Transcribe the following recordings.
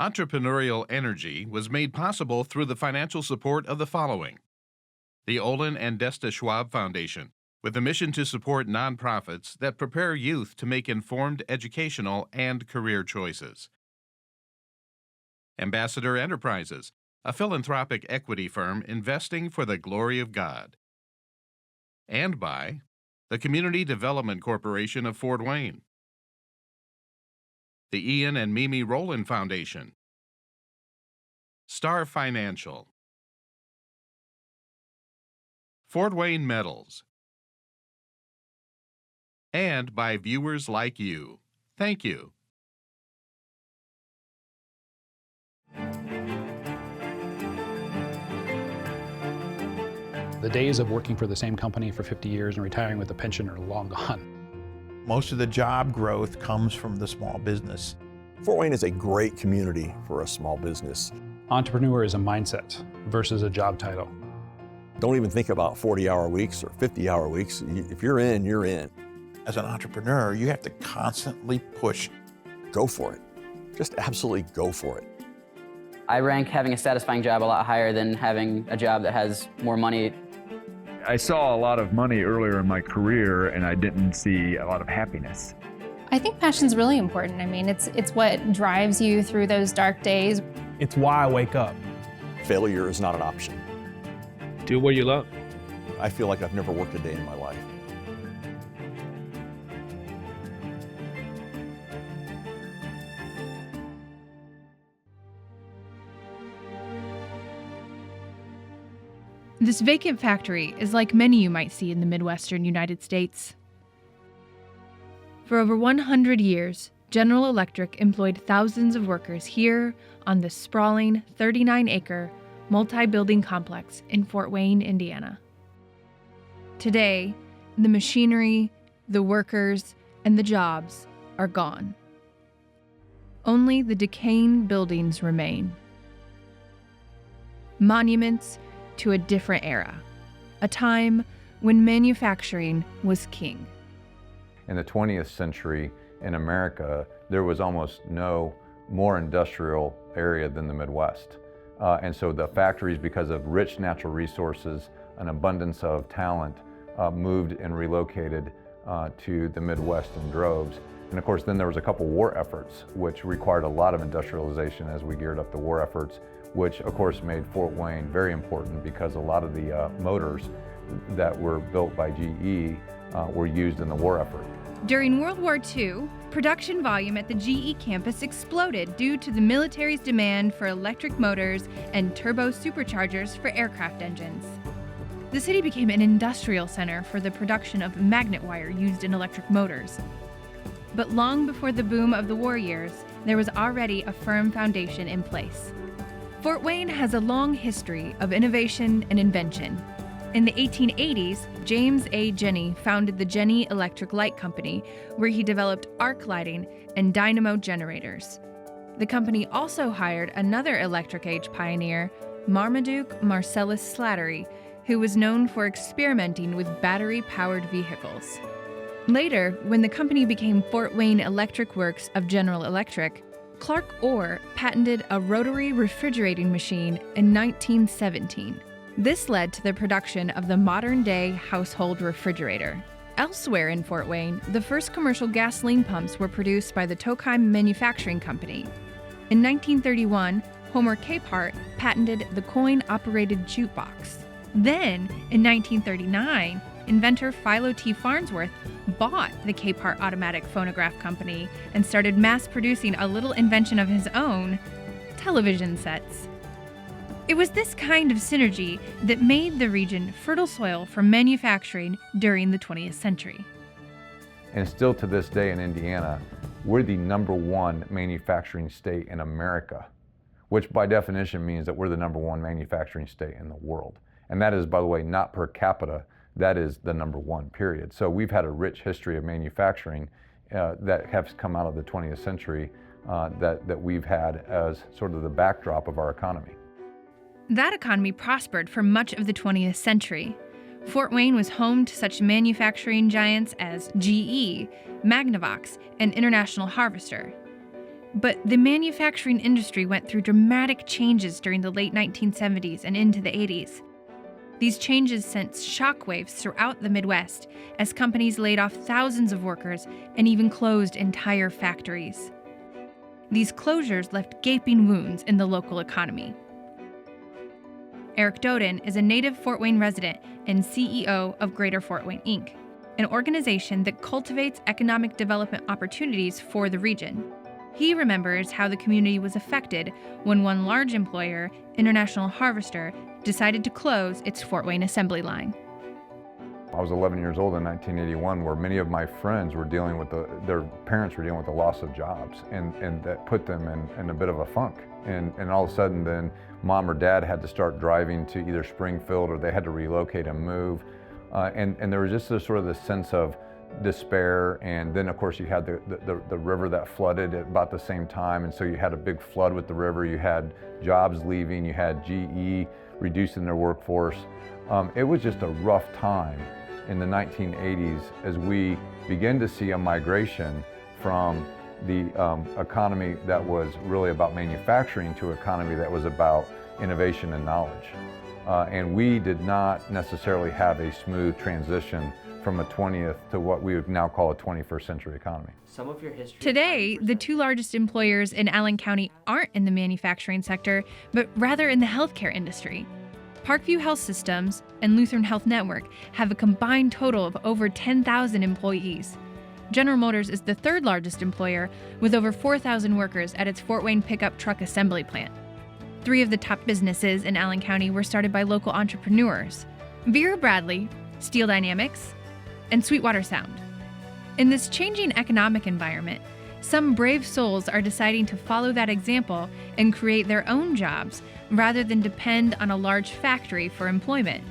Entrepreneurial energy was made possible through the financial support of the following: the Olin and Desta Schwab Foundation, with a mission to support nonprofits that prepare youth to make informed educational and career choices. Ambassador Enterprises, a philanthropic equity firm investing for the glory of God. And by the Community Development Corporation of Fort Wayne, the Ian and Mimi Rowland Foundation, Star Financial, Fort Wayne Metals, and by viewers like you. Thank you. The days of working for the same company for 50 years and retiring with a pension are long gone. Most of the job growth comes from the small business. Fort Wayne is a great community for a small business. Entrepreneur is a mindset versus a job title. Don't even think about 40-hour weeks or 50-hour weeks. If you're in, you're in. As an entrepreneur, you have to constantly push. Go for it. Just absolutely go for it. I rank having a satisfying job a lot higher than having a job that has more money. I saw a lot of money earlier in my career, and I didn't see a lot of happiness. I think passion's really important. I mean, it's what drives you through those dark days. It's why I wake up. Failure is not an option. Do what you love. I feel like I've never worked a day in my life. This vacant factory is like many you might see in the Midwestern United States. For over 100 years, General Electric employed thousands of workers here on this sprawling 39-acre, multi-building complex in Fort Wayne, Indiana. Today, the machinery, the workers, and the jobs are gone. Only the decaying buildings remain. Monuments to a different era, a time when manufacturing was king. In the 20th century in America, there was almost no more industrial area than the Midwest. And so the factories, because of rich natural resources, an abundance of talent, moved and relocated to the Midwest in droves. And of course, then there was a couple war efforts, which required a lot of industrialization as we geared up the war efforts, which of course made Fort Wayne very important because a lot of the motors that were built by GE were used in the war effort. During World War II, production volume at the GE campus exploded due to the military's demand for electric motors and turbo superchargers for aircraft engines. The city became an industrial center for the production of magnet wire used in electric motors. But long before the boom of the war years, there was already a firm foundation in place. Fort Wayne has a long history of innovation and invention. In the 1880s, James A. Jenney founded the Jenney Electric Light Company, where he developed arc lighting and dynamo generators. The company also hired another electric age pioneer, Marmaduke Marcellus Slattery, who was known for experimenting with battery-powered vehicles. Later, when the company became Fort Wayne Electric Works of General Electric, Clark Orr patented a rotary refrigerating machine in 1917. This led to the production of the modern-day household refrigerator. Elsewhere in Fort Wayne, the first commercial gasoline pumps were produced by the Tokheim Manufacturing Company. In 1931, Homer Capehart patented the coin-operated jukebox. Then, in 1939, inventor Philo T. Farnsworth bought the Capehart Automatic Phonograph Company and started mass-producing a little invention of his own, television sets. It was this kind of synergy that made the region fertile soil for manufacturing during the 20th century. And still to this day in Indiana, we're the #1 manufacturing state in America, which by definition means that we're the #1 manufacturing state in the world. And that is, by the way, not per capita, that is the #1, period. So we've had a rich history of manufacturing that has come out of the 20th century that we've had as sort of the backdrop of our economy. That economy prospered for much of the 20th century. Fort Wayne was home to such manufacturing giants as GE, Magnavox, and International Harvester. But the manufacturing industry went through dramatic changes during the late 1970s and into the 80s. These changes sent shockwaves throughout the Midwest as companies laid off thousands of workers and even closed entire factories. These closures left gaping wounds in the local economy. Eric Doden is a native Fort Wayne resident and CEO of Greater Fort Wayne, Inc., an organization that cultivates economic development opportunities for the region. He remembers how the community was affected when one large employer, International Harvester, decided to close its Fort Wayne assembly line. I was 11 years old in 1981, where many of my friends were dealing with their parents were dealing with the loss of jobs, and that put them in a bit of a funk. And all of a sudden then mom or dad had to start driving to either Springfield or they had to relocate and move. And there was just sort of this sense of despair, and then of course you had the river that flooded at about the same time, and so you had a big flood with the river, you had jobs leaving, you had GE reducing their workforce. It was just a rough time in the 1980s as we began to see a migration from the economy that was really about manufacturing to an economy that was about innovation and knowledge. And we did not necessarily have a smooth transition from a 20th to what we would now call a 21st century economy. Today, the two largest employers in Allen County aren't in the manufacturing sector, but rather in the healthcare industry. Parkview Health Systems and Lutheran Health Network have a combined total of over 10,000 employees. General Motors is the third largest employer with over 4,000 workers at its Fort Wayne pickup truck assembly plant. 3 of the top businesses in Allen County were started by local entrepreneurs: Vera Bradley, Steel Dynamics, and Sweetwater Sound. In this changing economic environment, some brave souls are deciding to follow that example and create their own jobs rather than depend on a large factory for employment.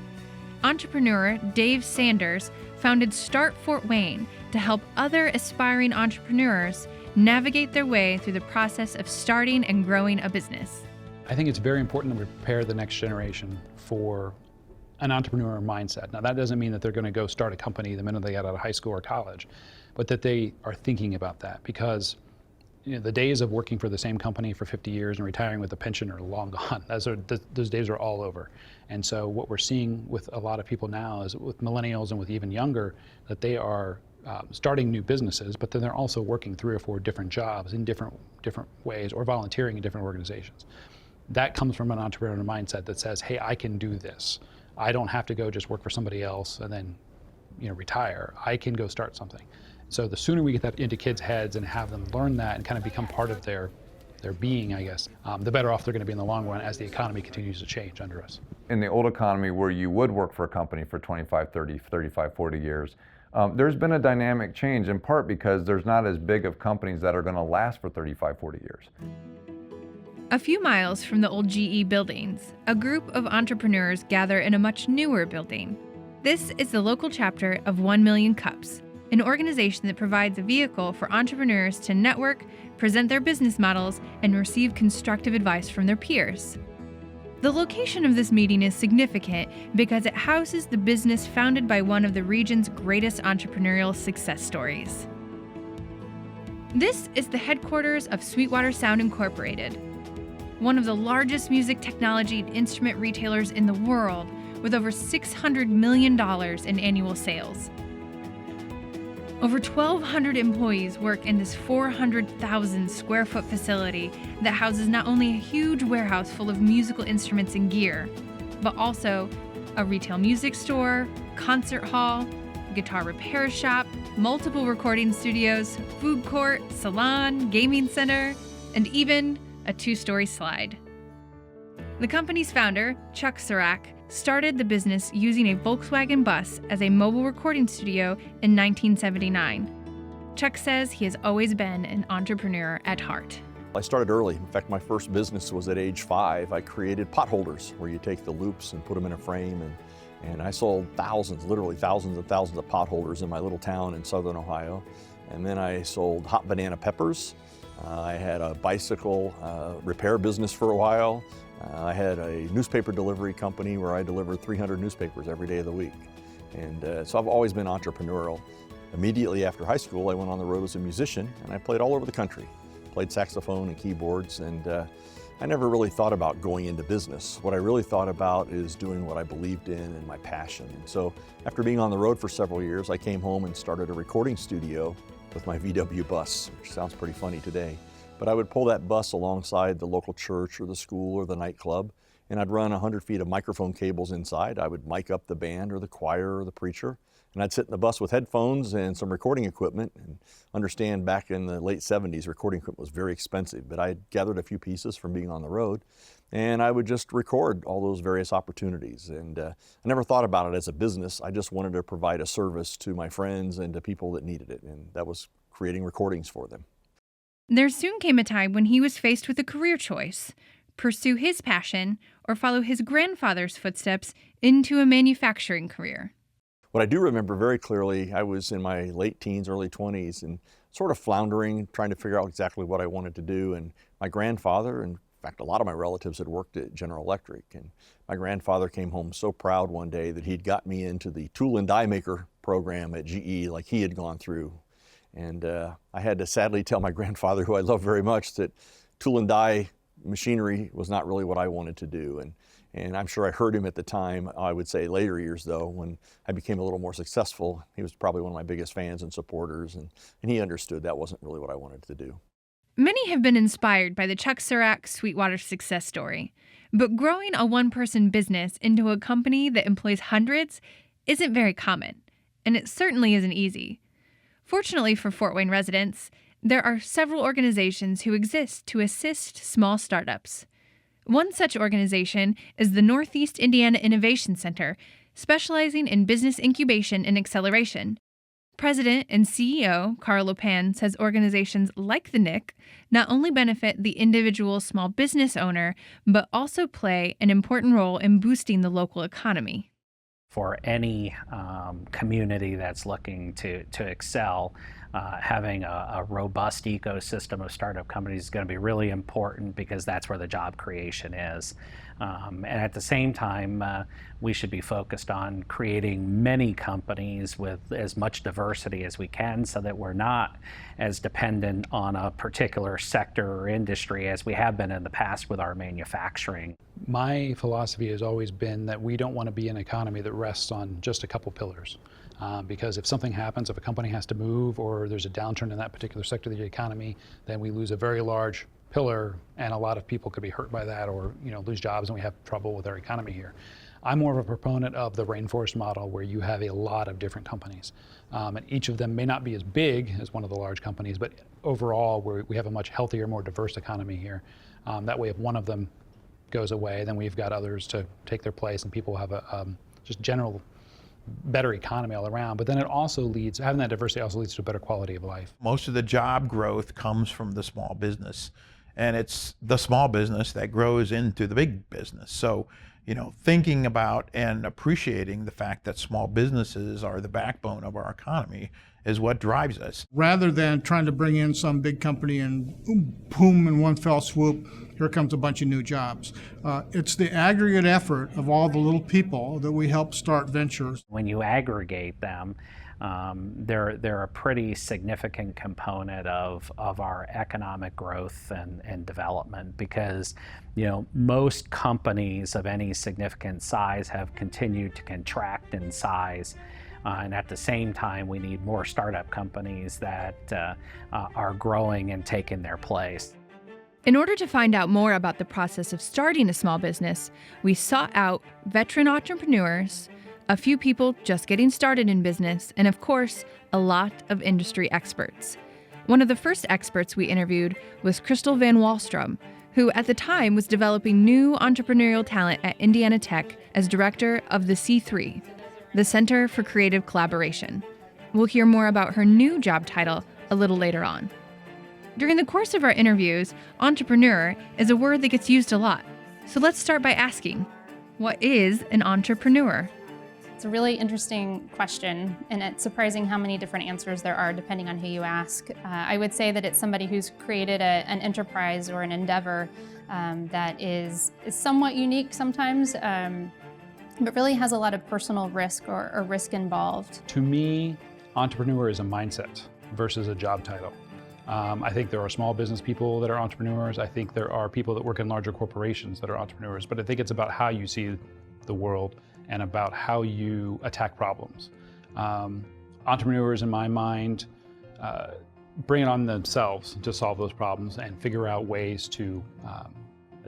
Entrepreneur Dave Sanders founded Start Fort Wayne to help other aspiring entrepreneurs navigate their way through the process of starting and growing a business. I think it's very important to prepare the next generation for an entrepreneur mindset. Now, that doesn't mean that they're going to go start a company the minute they get out of high school or college, but that they are thinking about that, because the days of working for the same company for 50 years and retiring with a pension are long gone. Those days are all over. And so what we're seeing with a lot of people now is with millennials and with even younger, that they are starting new businesses, but then they're also working 3 or 4 different jobs in different ways, or volunteering in different organizations. That comes from an entrepreneurial mindset that says, hey, I can do this. I don't have to go just work for somebody else and then retire. I can go start something. So the sooner we get that into kids' heads and have them learn that and kind of become part of their being, I guess, the better off they're going to be in the long run as the economy continues to change under us. In the old economy, where you would work for a company for 25, 30, 35, 40 years, there's been a dynamic change, in part because there's not as big of companies that are going to last for 35, 40 years. A few miles from the old GE buildings, a group of entrepreneurs gather in a much newer building. This is the local chapter of 1 Million Cups, an organization that provides a vehicle for entrepreneurs to network, present their business models, and receive constructive advice from their peers. The location of this meeting is significant because it houses the business founded by one of the region's greatest entrepreneurial success stories. This is the headquarters of Sweetwater Sound Incorporated, one of the largest music technology and instrument retailers in the world, with over $600 million in annual sales. Over 1,200 employees work in this 400,000 square foot facility that houses not only a huge warehouse full of musical instruments and gear, but also a retail music store, concert hall, guitar repair shop, multiple recording studios, food court, salon, gaming center, and even a 2-story slide. The company's founder, Chuck Sirac, started the business using a Volkswagen bus as a mobile recording studio in 1979. Chuck says he has always been an entrepreneur at heart. I started early. In fact, my first business was at age 5. I created pot holders, where you take the loops and put them in a frame, and I sold thousands, literally thousands and thousands of pot holders in my little town in southern Ohio. And then I sold hot banana peppers. I had a bicycle repair business for a while. I had a newspaper delivery company where I delivered 300 newspapers every day of the week. And so I've always been entrepreneurial. Immediately after high school, I went on the road as a musician, and I played all over the country. played saxophone and keyboards, and I never really thought about going into business. What I really thought about is doing what I believed in and my passion. And so after being on the road for several years, I came home and started a recording studio with my VW bus, which sounds pretty funny today. But I would pull that bus alongside the local church or the school or the nightclub, and I'd run 100 feet of microphone cables inside. I would mic up the band or the choir or the preacher, and I'd sit in the bus with headphones and some recording equipment. And understand back in the late 70s, recording equipment was very expensive, but I had gathered a few pieces from being on the road, and I would just record all those various opportunities. And I never thought about it as a business. I just wanted to provide a service to my friends and to people that needed it, and that was creating recordings for them. There soon came a time when he was faced with a career choice: pursue his passion or follow his grandfather's footsteps into a manufacturing career. What I do remember very clearly, I was in my late teens, early 20s, and sort of floundering, trying to figure out exactly what I wanted to do. And my grandfather, in fact, a lot of my relatives had worked at General Electric, and my grandfather came home so proud one day that he'd got me into the tool and die maker program at GE like he had gone through. And I had to sadly tell my grandfather, who I love very much, that tool and die machinery was not really what I wanted to do. And I'm sure I heard him at the time. I would say later years, though, when I became a little more successful, he was probably one of my biggest fans and supporters, and he understood that wasn't really what I wanted to do. Many have been inspired by the Chuck Surak Sweetwater success story, but growing a one-person business into a company that employs hundreds isn't very common, and it certainly isn't easy. Fortunately for Fort Wayne residents, there are several organizations who exist to assist small startups. One such organization is the Northeast Indiana Innovation Center, specializing in business incubation and acceleration. President and CEO Carl Lopan says organizations like the NIC not only benefit the individual small business owner, but also play an important role in boosting the local economy. For any community that's looking to excel, having a robust ecosystem of startup companies is going to be really important, because that's where the job creation is. And at the same time, we should be focused on creating many companies with as much diversity as we can, so that we're not as dependent on a particular sector or industry as we have been in the past with our manufacturing. My philosophy has always been that we don't want to be an economy that rests on just a couple pillars. Because if something happens, if a company has to move or there's a downturn in that particular sector of the economy, then we lose a very large pillar, and a lot of people could be hurt by that, or lose jobs, and we have trouble with our economy here. I'm more of a proponent of the rainforest model, where you have a lot of different companies. And each of them may not be as big as one of the large companies, but overall we have a much healthier, more diverse economy here. That way, if one of them goes away, then we've got others to take their place, and people have a just general better economy all around. But then it also leads, having that diversity also leads to a better quality of life. Most of the job growth comes from the small business, and it's the small business that grows into the big business. So, thinking about and appreciating the fact that small businesses are the backbone of our economy is what drives us. Rather than trying to bring in some big company and boom, in one fell swoop, here comes a bunch of new jobs. It's the aggregate effort of all the little people that we help start ventures. When you aggregate them, they're a pretty significant component of our economic growth and development, because most companies of any significant size have continued to contract in size. And at the same time, we need more startup companies that are growing and taking their place. In order to find out more about the process of starting a small business, we sought out veteran entrepreneurs, a few people just getting started in business, and of course, a lot of industry experts. One of the first experts we interviewed was Crystal Van Wallstrom, who at the time was developing new entrepreneurial talent at Indiana Tech as director of the C3, the Center for Creative Collaboration. We'll hear more about her new job title a little later on. During the course of our interviews, entrepreneur is a word that gets used a lot. So let's start by asking, what is an entrepreneur? It's a really interesting question, and it's surprising how many different answers there are depending on who you ask. I would say that it's somebody who's created an enterprise or an endeavor that is somewhat unique sometimes, but really has a lot of personal risk or risk involved. To me, entrepreneur is a mindset versus a job title. I think there are small business people that are entrepreneurs. I think there are people that work in larger corporations that are entrepreneurs. But I think it's about how you see the world and about how you attack problems. Entrepreneurs, in my mind, bring it on themselves to solve those problems and figure out ways to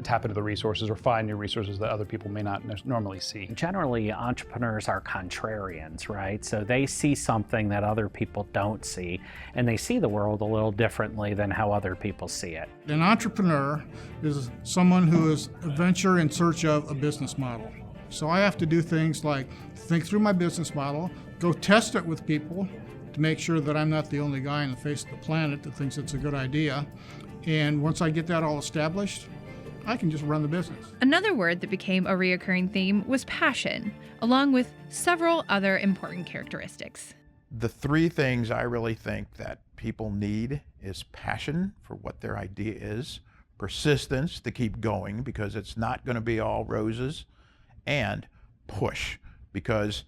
tap into the resources or find new resources that other people may not normally see. Generally, entrepreneurs are contrarians, right? So they see something that other people don't see, and they see the world a little differently than how other people see it. An entrepreneur is someone who is a venture in search of a business model. So I have to do things like think through my business model, go test it with people to make sure that I'm not the only guy on the face of the planet that thinks it's a good idea. And once I get that all established, I can just run the business. Another word that became a reoccurring theme was passion, along with several other important characteristics. The three things I really think that people need is passion for what their idea is, persistence to keep going because it's not going to be all roses, and push because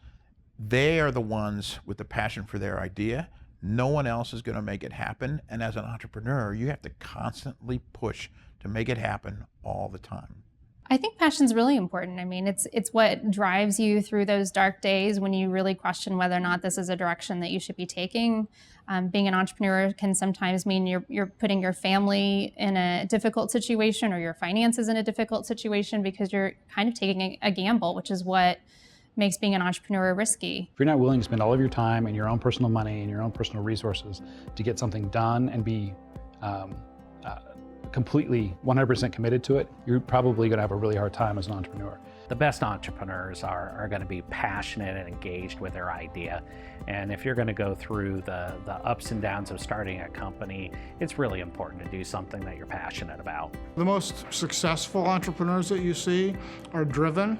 they are the ones with the passion for their idea. No one else is going to make it happen. And as an entrepreneur, you have to constantly push to make it happen all the time. I think passion's really important. I mean, it's what drives you through those dark days when you really question whether or not this is a direction that you should be taking. Being an entrepreneur can sometimes mean you're putting your family in a difficult situation or your finances in a difficult situation because you're kind of taking a gamble, which is what makes being an entrepreneur risky. If you're not willing to spend all of your time and your own personal money and your own personal resources to get something done and be completely 100% committed to it, you're probably going to have a really hard time as an entrepreneur. The best entrepreneurs are going to be passionate and engaged with their idea. And if you're going to go through the ups and downs of starting a company, it's really important to do something that you're passionate about. The most successful entrepreneurs that you see are driven,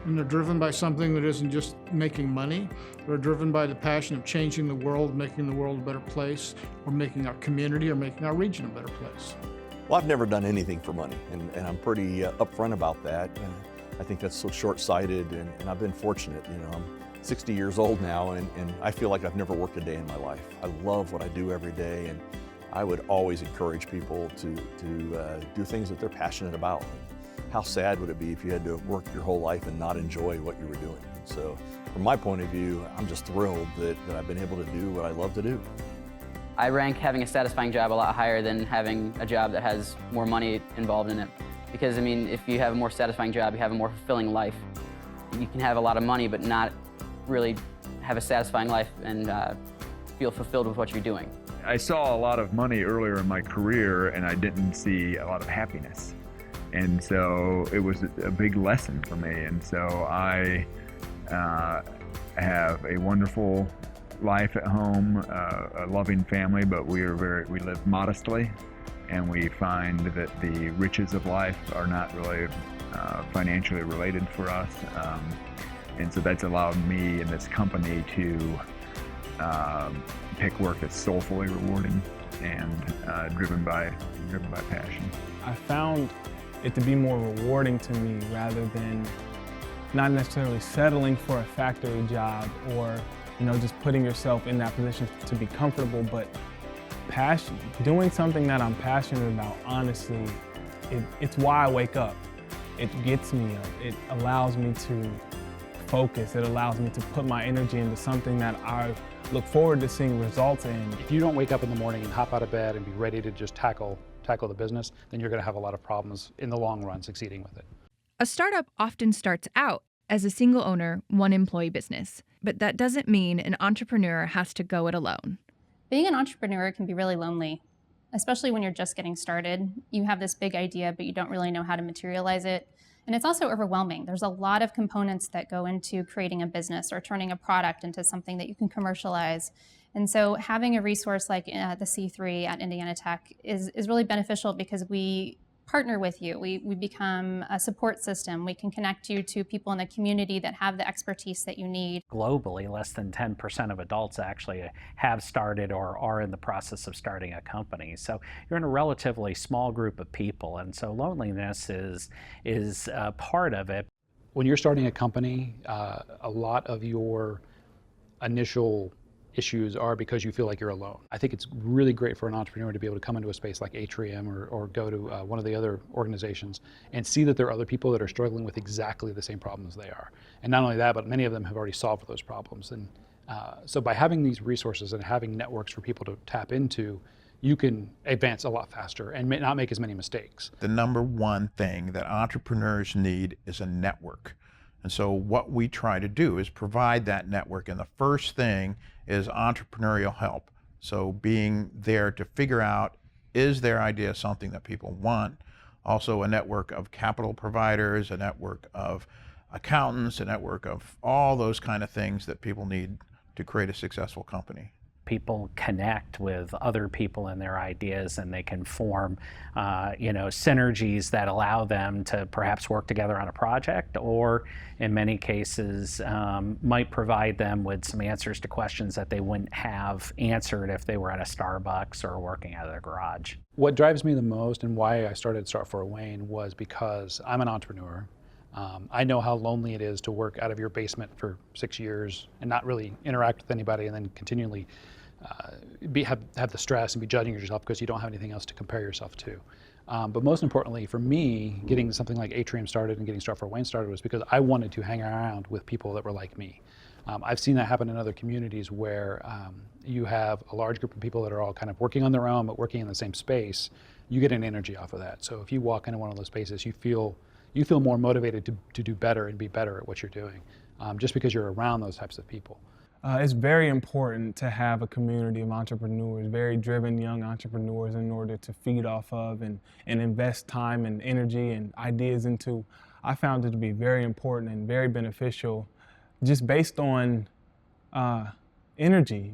and they're driven by something that isn't just making money. They're driven by the passion of changing the world, making the world a better place, or making our community or making our region a better place. Well, I've never done anything for money, and I'm pretty upfront about that. And I think that's so short-sighted, and I've been fortunate. You know, I'm 60 years old now, and I feel like I've never worked a day in my life. I love what I do every day, and I would always encourage people to do things that they're passionate about. How sad would it be if you had to work your whole life and not enjoy what you were doing? So from my point of view, I'm just thrilled that I've been able to do what I love to do. I rank having a satisfying job a lot higher than having a job that has more money involved in it. Because, I mean, if you have a more satisfying job, you have a more fulfilling life. You can have a lot of money but not really have a satisfying life and feel fulfilled with what you're doing. I saw a lot of money earlier in my career and I didn't see a lot of happiness. And so it was a big lesson for me. And so I have a wonderful life at home, a loving family, but we live modestly, and we find that the riches of life are not really financially related for us. And so that's allowed me and this company to pick work that's soulfully rewarding and driven by passion. I found it to be more rewarding to me rather than not necessarily settling for a factory job or just putting yourself in that position to be comfortable, but passion. Doing something that I'm passionate about, honestly, it's why I wake up. It gets me up. It allows me to focus. It allows me to put my energy into something that I look forward to seeing results in. If you don't wake up in the morning and hop out of bed and be ready to just tackle the business, then you're going to have a lot of problems in the long run succeeding with it. A startup often starts out as a single owner, one employee business, but that doesn't mean an entrepreneur has to go it alone. Being an entrepreneur can be really lonely, especially when you're just getting started. You have this big idea, but you don't really know how to materialize it. And it's also overwhelming. There's a lot of components that go into creating a business or turning a product into something that you can commercialize. And so having a resource like the C3 at Indiana Tech is really beneficial because we partner with you. We become a support system. We can connect you to people in the community that have the expertise that you need. Globally, less than 10% of adults actually have started or are in the process of starting a company. So you're in a relatively small group of people, and so loneliness is part of it. When you're starting a company, a lot of your initial issues are because you feel like you're alone. I think it's really great for an entrepreneur to be able to come into a space like Atrium or go to one of the other organizations and see that there are other people that are struggling with exactly the same problems they are. And not only that, but many of them have already solved those problems. And so by having these resources and having networks for people to tap into, you can advance a lot faster and not make as many mistakes. The number one thing that entrepreneurs need is a network. And so what we try to do is provide that network. And the first thing is entrepreneurial help. So being there to figure out, is their idea something that people want? Also a network of capital providers, a network of accountants, a network of all those kind of things that people need to create a successful company. People connect with other people and their ideas, and they can form synergies that allow them to perhaps work together on a project, or in many cases might provide them with some answers to questions that they wouldn't have answered if they were at a Starbucks or working out of their garage. What drives me the most and why I started Start for a Wayne was because I'm an entrepreneur. I know how lonely it is to work out of your basement for 6 years and not really interact with anybody, and then continually have the stress and be judging yourself because you don't have anything else to compare yourself to. But most importantly for me, getting something like Atrium started and getting Start for a Wayne started was because I wanted to hang around with people that were like me. I've seen that happen in other communities where you have a large group of people that are all kind of working on their own but working in the same space. You get an energy off of that. So if you walk into one of those spaces, you feel more motivated to do better and be better at what you're doing, just because you're around those types of people. It's very important to have a community of entrepreneurs, very driven young entrepreneurs, in order to feed off of and invest time and energy and ideas into. I found it to be very important and very beneficial, just based on energy,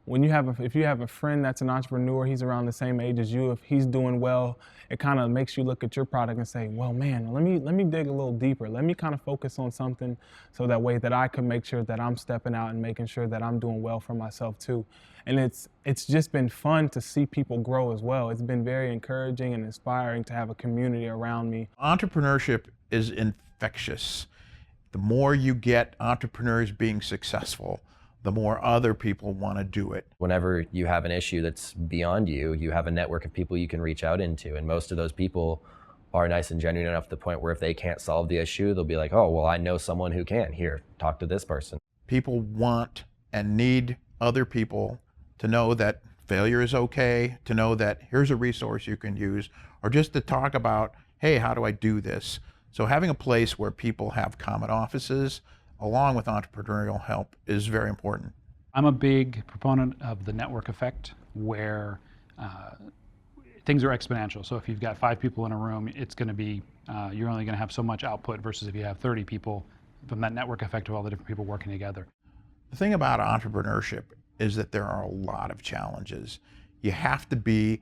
When if you have a friend that's an entrepreneur, he's around the same age as you, if he's doing well, it kind of makes you look at your product and say, well, man, let me dig a little deeper. Let me kind of focus on something so that way that I can make sure that I'm stepping out and making sure that I'm doing well for myself too. And it's just been fun to see people grow as well. It's been very encouraging and inspiring to have a community around me. Entrepreneurship is infectious. The more you get entrepreneurs being successful, the more other people want to do it. Whenever you have an issue that's beyond you, you have a network of people you can reach out into, and most of those people are nice and genuine enough to the point where if they can't solve the issue, they'll be like, oh, well, I know someone who can. Here, talk to this person. People want and need other people to know that failure is okay, to know that here's a resource you can use, or just to talk about, hey, how do I do this? So having a place where people have common offices, along with entrepreneurial help, is very important. I'm a big proponent of the network effect, where things are exponential. So if you've got 5 people in a room, it's going to be, you're only going to have so much output versus if you have 30 people from that network effect of all the different people working together. The thing about entrepreneurship is that there are a lot of challenges. You have to be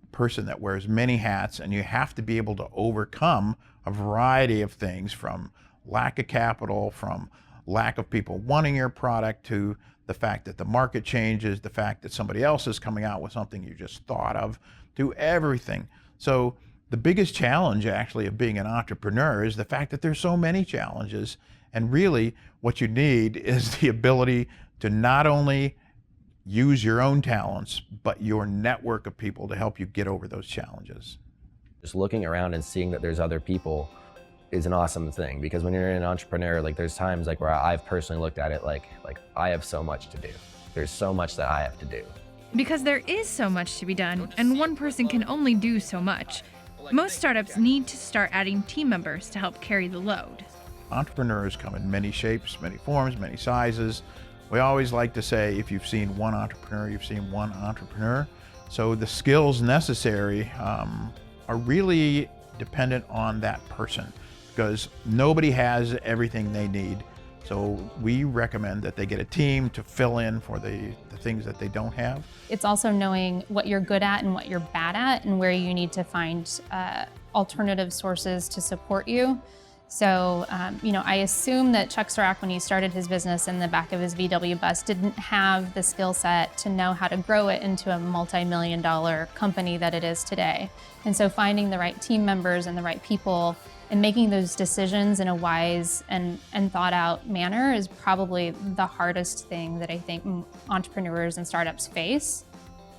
a person that wears many hats, and you have to be able to overcome a variety of things, from lack of capital, from lack of people wanting your product, to the fact that the market changes, the fact that somebody else is coming out with something you just thought of, to everything. So the biggest challenge actually of being an entrepreneur is the fact that there's so many challenges, and really what you need is the ability to not only use your own talents, but your network of people to help you get over those challenges. Just looking around and seeing that there's other people is an awesome thing, because when you're an entrepreneur, like there's times like where I've personally looked at it like I have so much to do. There's so much that I have to do. Because there is so much to be done, and one person can only do so much. Most startups need to start adding team members to help carry the load. Entrepreneurs come in many shapes, many forms, many sizes. We always like to say, if you've seen one entrepreneur, you've seen one entrepreneur. So the skills necessary are really dependent on that person, because nobody has everything they need. So we recommend that they get a team to fill in for the things that they don't have. It's also knowing what you're good at and what you're bad at, and where you need to find alternative sources to support you. So, I assume that Chuck Sorak, when he started his business in the back of his VW bus, didn't have the skill set to know how to grow it into a multi-million-dollar company that it is today. And so finding the right team members and the right people And making those decisions in a wise and thought out manner is probably the hardest thing that I think entrepreneurs and startups face.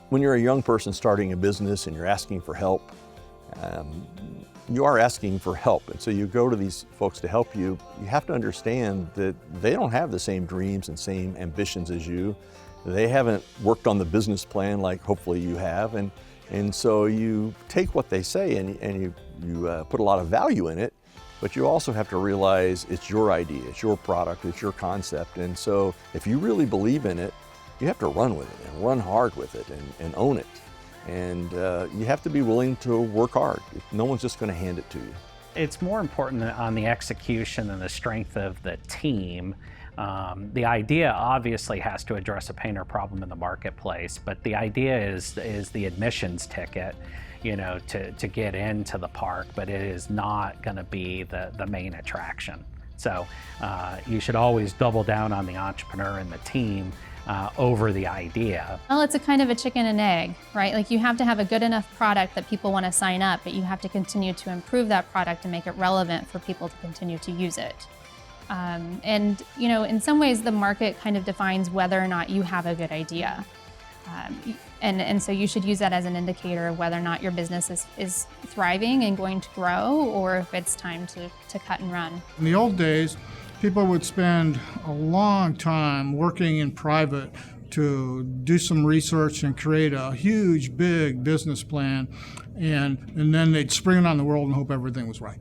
When you're a young person starting a business and you're asking for help, you are asking for help. And so you go to these folks to help you. You have to understand that they don't have the same dreams and same ambitions as you. They haven't worked on the business plan like hopefully you have. And so you take what they say and you put a lot of value in it, but you also have to realize it's your idea, it's your product, it's your concept. And so if you really believe in it, you have to run with it and run hard with it and own it. And you have to be willing to work hard. No one's just going to hand it to you. It's more important on the execution and the strength of the team. The idea obviously has to address a pain or problem in the marketplace, but the idea is the admissions ticket, to get into the park, but it is not going to be the main attraction. So you should always double down on the entrepreneur and the team over the idea. Well, it's a kind of a chicken and egg, right? Like you have to have a good enough product that people want to sign up, but you have to continue to improve that product and make it relevant for people to continue to use it. And in some ways the market kind of defines whether or not you have a good idea. And so you should use that as an indicator of whether or not your business is thriving and going to grow, or if it's time to cut and run. In the old days, people would spend a long time working in private to do some research and create a huge, big business plan, and then they'd spring it on the world and hope everything was right.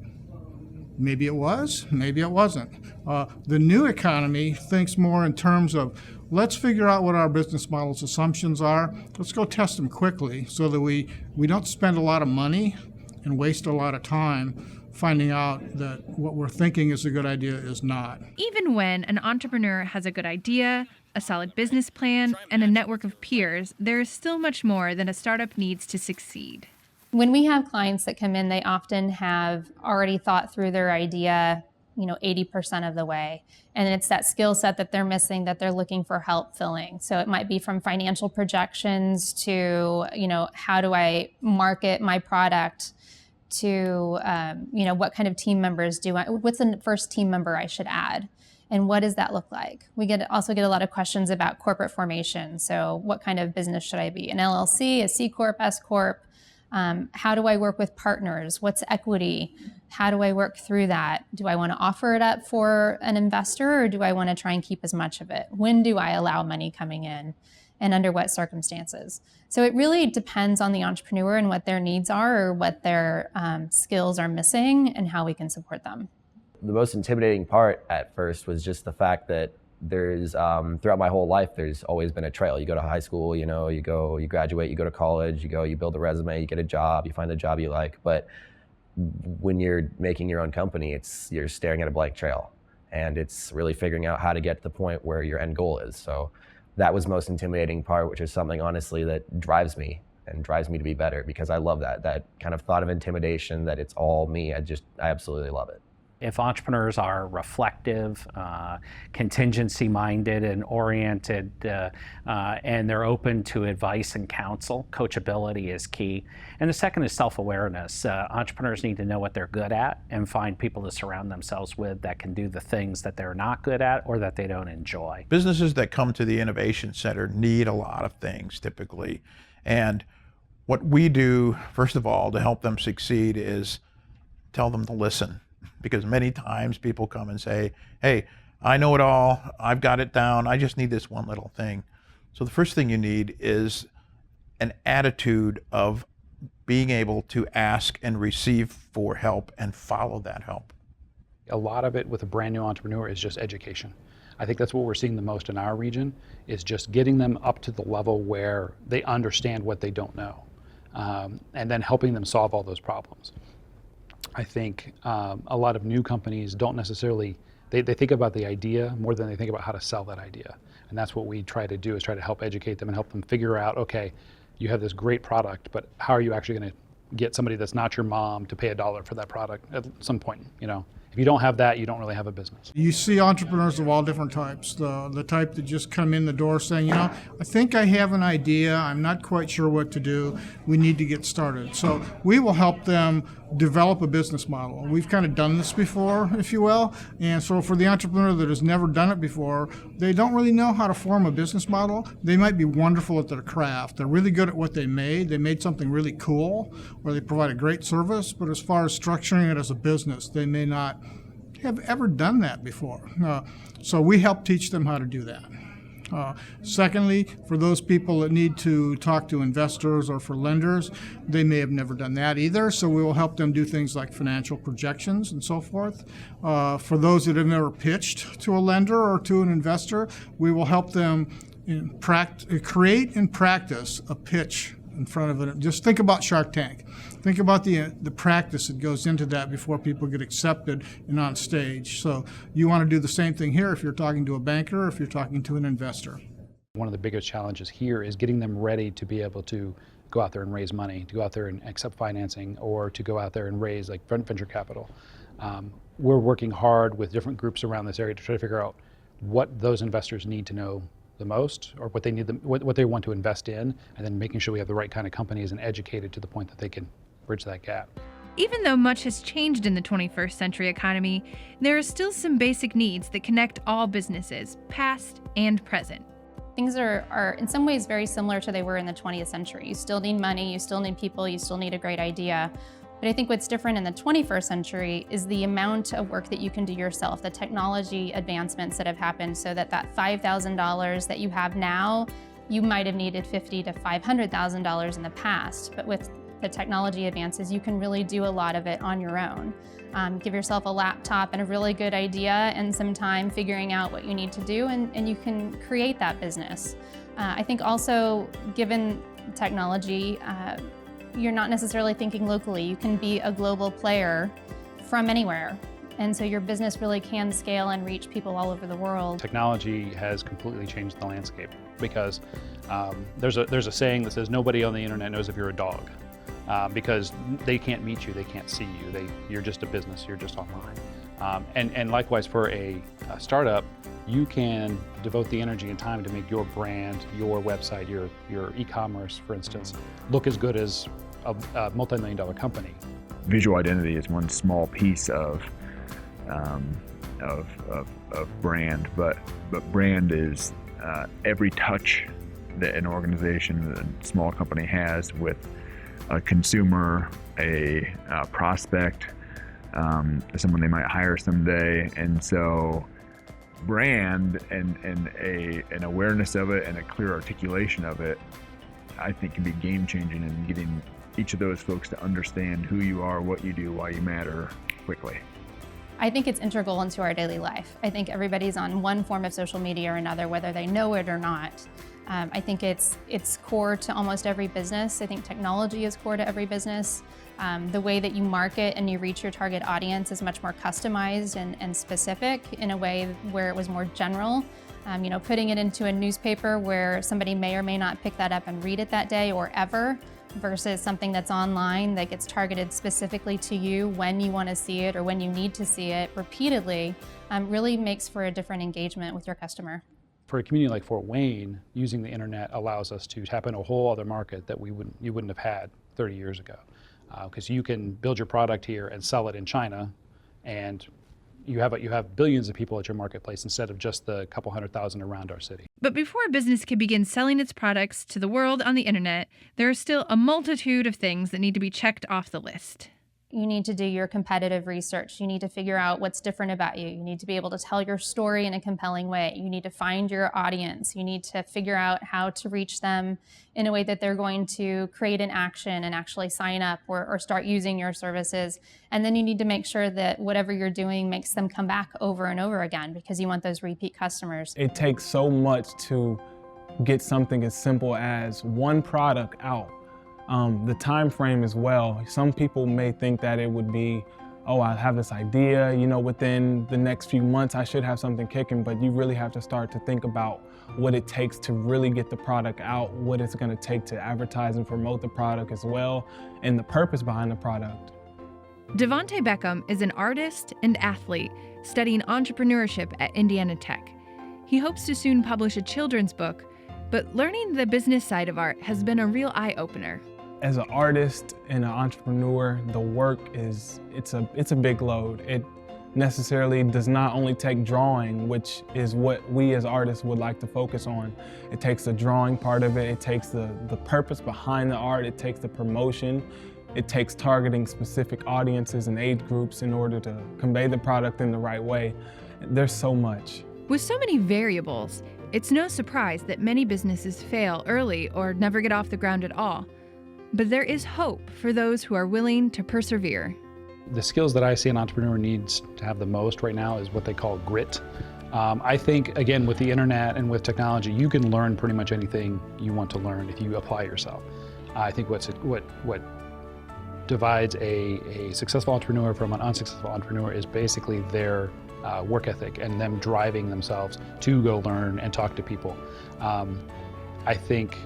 Maybe it was, maybe it wasn't. The new economy thinks more in terms of, let's figure out what our business model's assumptions are. Let's go test them quickly so that we don't spend a lot of money and waste a lot of time finding out that what we're thinking is a good idea is not. Even when an entrepreneur has a good idea, a solid business plan, and a network of peers, there is still much more that a startup needs to succeed. When we have clients that come in, they often have already thought through their idea, 80% of the way. And it's that skill set that they're missing that they're looking for help filling. So it might be from financial projections to, how do I market my product, to, what kind of team members what's the first team member I should add? And what does that look like? We also get a lot of questions about corporate formation. So what kind of business should I be? An LLC, a C Corp, S Corp? How do I work with partners? What's equity? How do I work through that? Do I want to offer it up for an investor, or do I want to try and keep as much of it? When do I allow money coming in, and under what circumstances? So it really depends on the entrepreneur and what their needs are, or what their skills are missing, and how we can support them. The most intimidating part at first was just the fact that there's throughout my whole life, there's always been a trail. You go to high school, you graduate, you go to college, you build a resume, you get a job, you find a job you like. But when you're making your own company, you're staring at a blank trail, and it's really figuring out how to get to the point where your end goal is. So that was the most intimidating part, which is something honestly that drives me to be better, because I love that kind of thought of intimidation, that it's all me. I absolutely love it. If entrepreneurs are reflective, contingency-minded and oriented, and they're open to advice and counsel, coachability is key. And the second is self-awareness. Entrepreneurs need to know what they're good at and find people to surround themselves with that can do the things that they're not good at or that they don't enjoy. Businesses that come to the Innovation Center need a lot of things typically. And what we do, first of all, to help them succeed is tell them to listen. Because many times people come and say, hey, I know it all, I've got it down, I just need this one little thing. So the first thing you need is an attitude of being able to ask and receive for help and follow that help. A lot of it with a brand new entrepreneur is just education. I think that's what we're seeing the most in our region, is just getting them up to the level where they understand what they don't know, and then helping them solve all those problems. I think a lot of new companies don't necessarily, they think about the idea more than they think about how to sell that idea. And that's what we try to do, is try to help educate them and help them figure out, okay, you have this great product, but how are you actually going to get somebody that's not your mom to pay $1 for that product at some point? If If you don't have that, you don't really have a business. You see entrepreneurs of all different types. The type that just come in the door saying, I think I have an idea. I'm not quite sure what to do. We need to get started. So we will help them develop a business model. We've kind of done this before, if you will. And so for the entrepreneur that has never done it before, they don't really know how to form a business model. They might be wonderful at their craft. They're really good at what they made. They made something really cool, or they provide a great service. But as far as structuring it as a business, they may not have ever done that before. So we help teach them how to do that. Secondly, for those people that need to talk to investors or for lenders, they may have never done that either, so we will help them do things like financial projections and so forth. For those that have never pitched to a lender or to an investor, we will help them create and practice a pitch in front of it. Just think about Shark Tank. Think about the practice that goes into that before people get accepted and on stage. So you want to do the same thing here if you're talking to a banker or if you're talking to an investor. One of the biggest challenges here is getting them ready to be able to go out there and raise money, to go out there and accept financing, or to go out there and raise like venture capital. We're working hard with different groups around this area to try to figure out what those investors need to know the most, or what they need, what they want to invest in, and then making sure we have the right kind of companies and educated to the point that they can bridge that gap. Even though much has changed in the 21st century economy, there are still some basic needs that connect all businesses, past and present. Things are in some ways very similar to they were in the 20th century. You still need money, you still need people, you still need a great idea. But I think what's different in the 21st century is the amount of work that you can do yourself, the technology advancements that have happened, so that $5,000 that you have now, you might have needed $50,000 to $500,000 in the past. But with the technology advances, you can really do a lot of it on your own. Give yourself a laptop and a really good idea and some time figuring out what you need to do, and you can create that business. I think also, given technology, you're not necessarily thinking locally. You can be a global player from anywhere. And so your business really can scale and reach people all over the world. Technology has completely changed the landscape because there's a saying that says nobody on the internet knows if you're a dog because they can't meet you, they can't see you. You're just a business, you're just online. And likewise for a startup, you can devote the energy and time to make your brand, your website, your e-commerce, for instance, look as good as a multi-million-dollar company. Visual identity is one small piece of brand, but brand is every touch that an organization, a small company has with a consumer, a prospect, someone they might hire someday, and so brand and an awareness of it and a clear articulation of it, I think can be game-changing in getting each of those folks to understand who you are, what you do, why you matter quickly. I think it's integral into our daily life. I think everybody's on one form of social media or another, whether they know it or not. I think it's core to almost every business. I think technology is core to every business. The way that you market and you reach your target audience is much more customized and specific in a way where it was more general. Putting it into a newspaper where somebody may or may not pick that up and read it that day or ever, versus something that's online that gets targeted specifically to you when you want to see it or when you need to see it repeatedly, really makes for a different engagement with your customer. For a community like Fort Wayne, using the internet allows us to tap into a whole other market that you wouldn't have had 30 years ago. Because you can build your product here and sell it in China, and you have billions of people at your marketplace instead of just the couple 100,000 around our city. But before a business can begin selling its products to the world on the internet, there are still a multitude of things that need to be checked off the list. You need to do your competitive research. You need to figure out what's different about you. You need to be able to tell your story in a compelling way. You need to find your audience. You need to figure out how to reach them in a way that they're going to create an action and actually sign up or start using your services. And then you need to make sure that whatever you're doing makes them come back over and over again, because you want those repeat customers. It takes so much to get something as simple as one product out. The time frame as well. Some people may think that it would be, oh, I have this idea, within the next few months I should have something kicking, but you really have to start to think about what it takes to really get the product out, what it's going to take to advertise and promote the product as well, and the purpose behind the product. Devonte Beckham is an artist and athlete studying entrepreneurship at Indiana Tech. He hopes to soon publish a children's book, but learning the business side of art has been a real eye-opener. As an artist and an entrepreneur, the work it's a big load. It necessarily does not only take drawing, which is what we as artists would like to focus on. It takes the drawing part of it, it takes the purpose behind the art, it takes the promotion, it takes targeting specific audiences and age groups in order to convey the product in the right way. There's so much. With so many variables, it's no surprise that many businesses fail early or never get off the ground at all. But there is hope for those who are willing to persevere. The skills that I see an entrepreneur needs to have the most right now is what they call grit. I think, again, with the internet and with technology, you can learn pretty much anything you want to learn if you apply yourself. I think what divides a successful entrepreneur from an unsuccessful entrepreneur is basically their work ethic and them driving themselves to go learn and talk to people. I think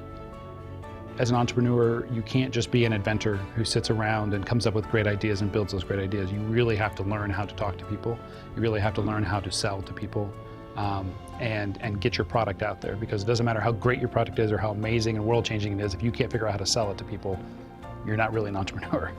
as an entrepreneur, you can't just be an inventor who sits around and comes up with great ideas and builds those great ideas. You really have to learn how to talk to people. You really have to learn how to sell to people and get your product out there, because it doesn't matter how great your product is or how amazing and world-changing it is. If you can't figure out how to sell it to people, you're not really an entrepreneur.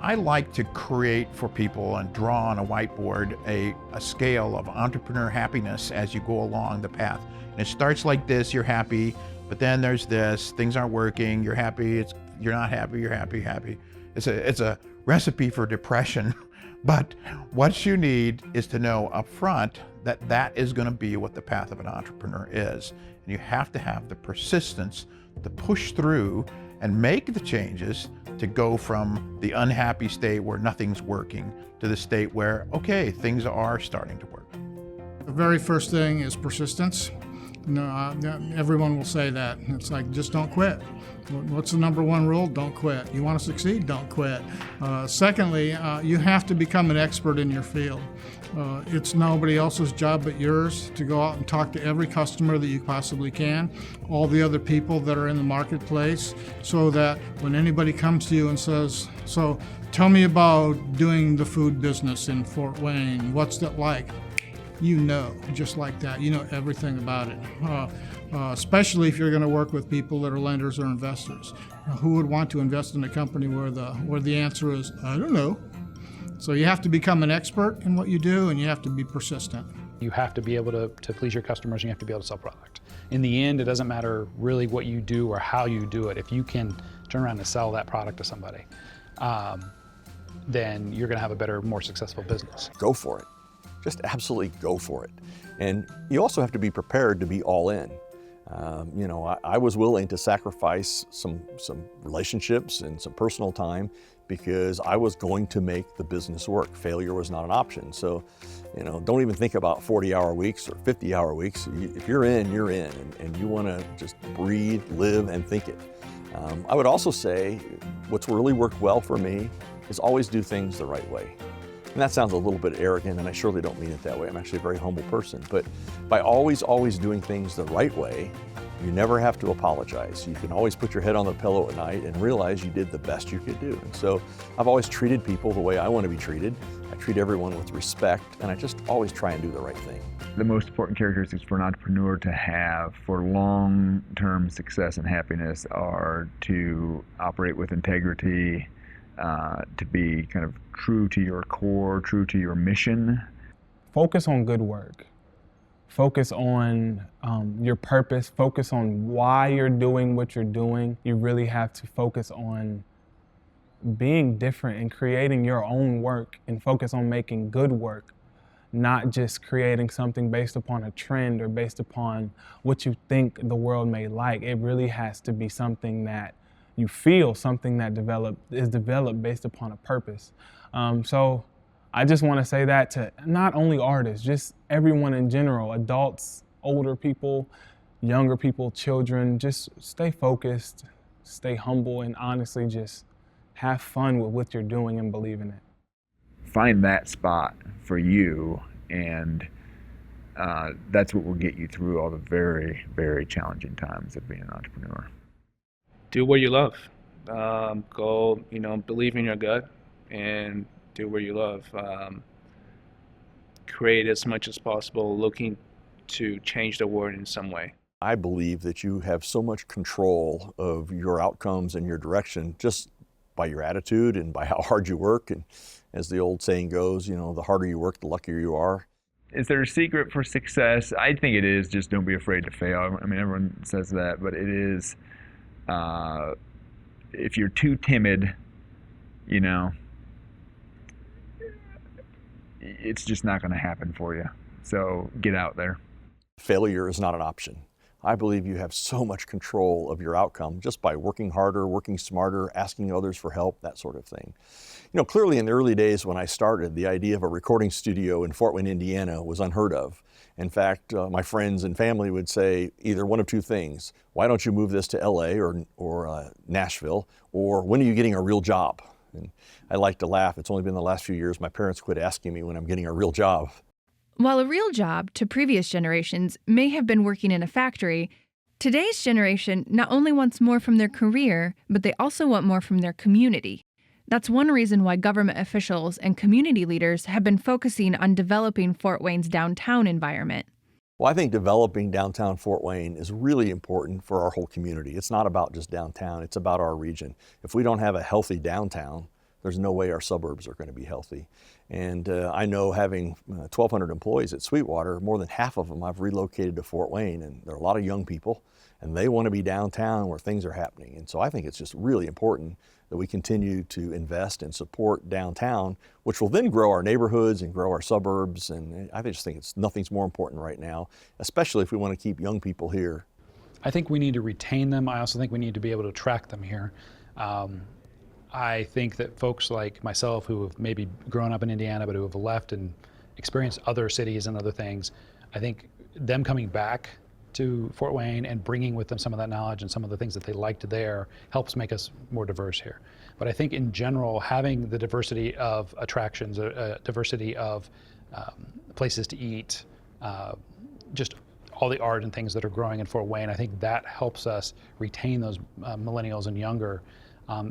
I like to create for people and draw on a whiteboard a scale of entrepreneur happiness as you go along the path. And it starts like this: you're happy, but then there's this, things aren't working, you're happy, you're not happy, you're happy. It's a recipe for depression. But what you need is to know up front that that is going to be what the path of an entrepreneur is. And you have to have the persistence to push through and make the changes to go from the unhappy state where nothing's working to the state where, okay, things are starting to work. The very first thing is persistence. No, everyone will say that. It's like, just don't quit. What's the number one rule? Don't quit. You want to succeed? Don't quit. Secondly, you have to become an expert in your field. It's nobody else's job but yours to go out and talk to every customer that you possibly can, all the other people that are in the marketplace, so that when anybody comes to you and says, so tell me about doing the food business in Fort Wayne, what's that like? You know, just like that, you know everything about it. Especially if you're going to work with people that are lenders or investors. Who would want to invest in a company where the answer is, I don't know? So you have to become an expert in what you do, and you have to be persistent. You have to be able to please your customers, and you have to be able to sell product. In the end, it doesn't matter really what you do or how you do it. If you can turn around and sell that product to somebody, then you're going to have a better, more successful business. Go for it. Just absolutely go for it. And you also have to be prepared to be all in. You know, I was willing to sacrifice some relationships and some personal time because I was going to make the business work. Failure was not an option. So, you know, don't even think about 40-hour weeks or 50-hour weeks. If you're in, you're in, and you want to just breathe, live, and think it. I would also say what's really worked well for me is always do things the right way. And that sounds a little bit arrogant, and I surely don't mean it that way. I'm actually a very humble person. But by always doing things the right way, you never have to apologize. You can always put your head on the pillow at night and realize you did the best you could do. And so I've always treated people the way I want to be treated. I treat everyone with respect, and I just always try and do the right thing. The most important characteristics for an entrepreneur to have for long-term success and happiness are to operate with integrity, to be kind of true to your core, true to your mission. Focus on good work. Focus on your purpose. Focus on why you're doing what you're doing. You really have to focus on being different and creating your own work, and focus on making good work, not just creating something based upon a trend or based upon what you think the world may like. It really has to be something that you feel, something that is developed based upon a purpose. So I just want to say that to not only artists, just everyone in general, adults, older people, younger people, children. Just stay focused, stay humble, and honestly just have fun with what you're doing and believe in it. Find that spot for you, and that's what will get you through all the very, very challenging times of being an entrepreneur. Do what you love. Go, believe in your gut and do where you love. Create as much as possible, looking to change the world in some way. I believe that you have so much control of your outcomes and your direction just by your attitude and by how hard you work. And as the old saying goes, you know, the harder you work, the luckier you are. Is there a secret for success? I think it is just don't be afraid to fail. I mean, everyone says that, but it is, if you're too timid, you know, it's just not going to happen for you. So get out there. Failure is not an option. I believe you have so much control of your outcome just by working harder, working smarter, asking others for help, that sort of thing. You know, clearly in the early days when I started, the idea of a recording studio in Fort Wayne, Indiana was unheard of. In fact, my friends and family would say either one of two things. Why don't you move this to LA or Nashville? Or when are you getting a real job? And I like to laugh. It's only been the last few years my parents quit asking me when I'm getting a real job. While a real job to previous generations may have been working in a factory, today's generation not only wants more from their career, but they also want more from their community. That's one reason why government officials and community leaders have been focusing on developing Fort Wayne's downtown environment. Well, I think developing downtown Fort Wayne is really important for our whole community. It's not about just downtown, it's about our region. If we don't have a healthy downtown, there's no way our suburbs are going to be healthy. And I know having 1,200 employees at Sweetwater, more than half of them I've relocated to Fort Wayne, and there are a lot of young people, and they want to be downtown where things are happening. And so I think it's just really important that we continue to invest and support downtown, which will then grow our neighborhoods and grow our suburbs. And I just think nothing's more important right now, especially if we want to keep young people here. I think we need to retain them. I also think we need to be able to attract them here. I think that folks like myself who have maybe grown up in Indiana but who have left and experienced other cities and other things, I think them coming back to Fort Wayne and bringing with them some of that knowledge and some of the things that they liked there helps make us more diverse here. But I think in general, having the diversity of attractions, diversity of places to eat, just all the art and things that are growing in Fort Wayne, I think that helps us retain those millennials and younger